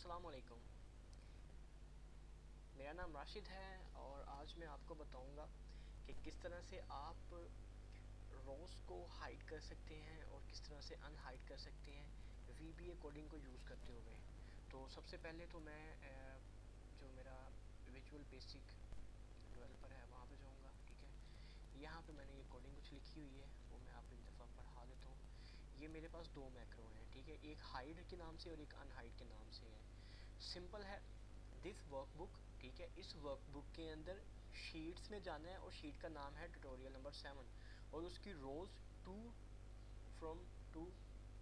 अस्सलामुअलैकुम। मेरा नाम राशिद है और आज मैं आपको बताऊंगा कि किस तरह से आप रोज़ को हाइड कर सकते हैं और किस तरह से अनहाइड कर सकते हैं VBA कोडिंग को यूज़ करते हुए। तो सबसे पहले तो मैं जो मेरा विजुअल बेसिक डेवलपर है वहाँ पे जाऊँगा। ठीक है, यहाँ पे मैंने ये कोडिंग कुछ लिखी हुई है, वो मैं आपको एक दफ़ा पढ़ा देता हूँ। ये मेरे पास दो मैक्रो हैं, ठीक है, एक हाइड के नाम से और एक अनहाइड के नाम से है। सिंपल है, दिस वर्कबुक, ठीक है, इस वर्कबुक के अंदर शीट्स में जाना है और शीट का नाम है ट्यूटोरियल नंबर 7 और उसकी रोज़ 2 फ्रॉम 2,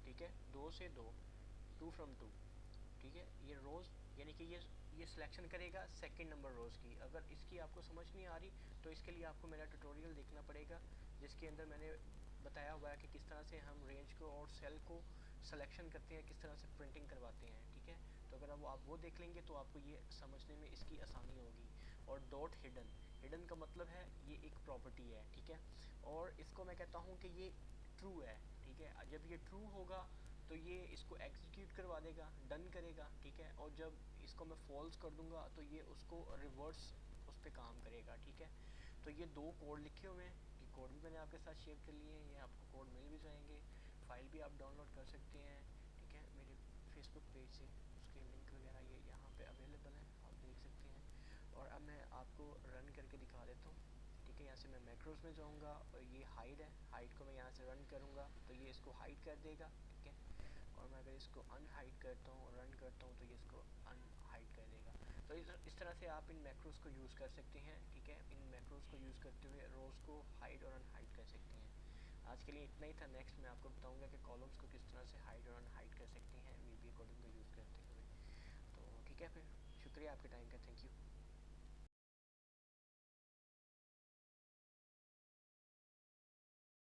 ठीक है, 2 से 2, 2 फ्रॉम 2, ठीक है। ये रोज़ यानी कि ये सिलेक्शन करेगा सेकंड नंबर रोज़ की। अगर इसकी आपको समझ नहीं आ रही तो इसके लिए आपको मेरा ट्यूटोरियल देखना पड़ेगा, जिसके अंदर मैंने बताया हुआ है कि किस तरह से हम रेंज को और सेल को सिलेक्शन करते हैं, किस तरह से प्रिंटिंग करवाते हैं। ठीक है, तो अगर आप वो देख लेंगे तो आपको ये समझने में इसकी आसानी होगी। और डॉट हिडन, हिडन का मतलब है ये एक प्रॉपर्टी है, ठीक है, और इसको मैं कहता हूँ कि ये ट्रू है। ठीक है, जब ये ट्रू होगा तो ये इसको एग्जीक्यूट करवा देगा, डन करेगा, ठीक है, और जब इसको मैं फॉल्स कर दूंगा तो ये उसको रिवर्स उस पर काम करेगा। ठीक है, तो ये दो कोड लिखे हुए हैं, ये कोड भी मैंने आपके साथ शेयर कर लिए हैं, ये आपको कोड मिल भी जाएंगे, फाइल भी आप डाउनलोड कर सकते हैं। ठीक है, मेरे फेसबुक पेज से उसके लिंक वगैरह ये यहाँ पे अवेलेबल है, आप देख सकते हैं। और अब मैं आपको रन करके दिखा देता हूँ। ठीक है, यहाँ से मैं मैक्रोस में जाऊँगा और ये हाइड है, हाइड को मैं यहाँ से रन करूँगा तो ये इसको हाइड कर देगा। ठीक है, और मैं अगर इसको अनहाइड करता हूँ और रन करता हूँ तो ये इसको अनहाइड कर देगा। तो इस तरह से आप इन मैक्रोस को यूज़ कर सकते हैं। ठीक है, इन मैक्रोस को यूज़ करते हुए रोज़ को हाइड और अनहाइड कर सकते हैं। आज के लिए इतना ही था। नेक्स्ट मैं आपको बताऊंगा कि कॉलम्स को किस तरह से हाइड और अनहाइड कर सकते हैं VBA कोडिंग को यूज़ करते हुए। तो ठीक है, फिर शुक्रिया आपके टाइम का, थैंक यू।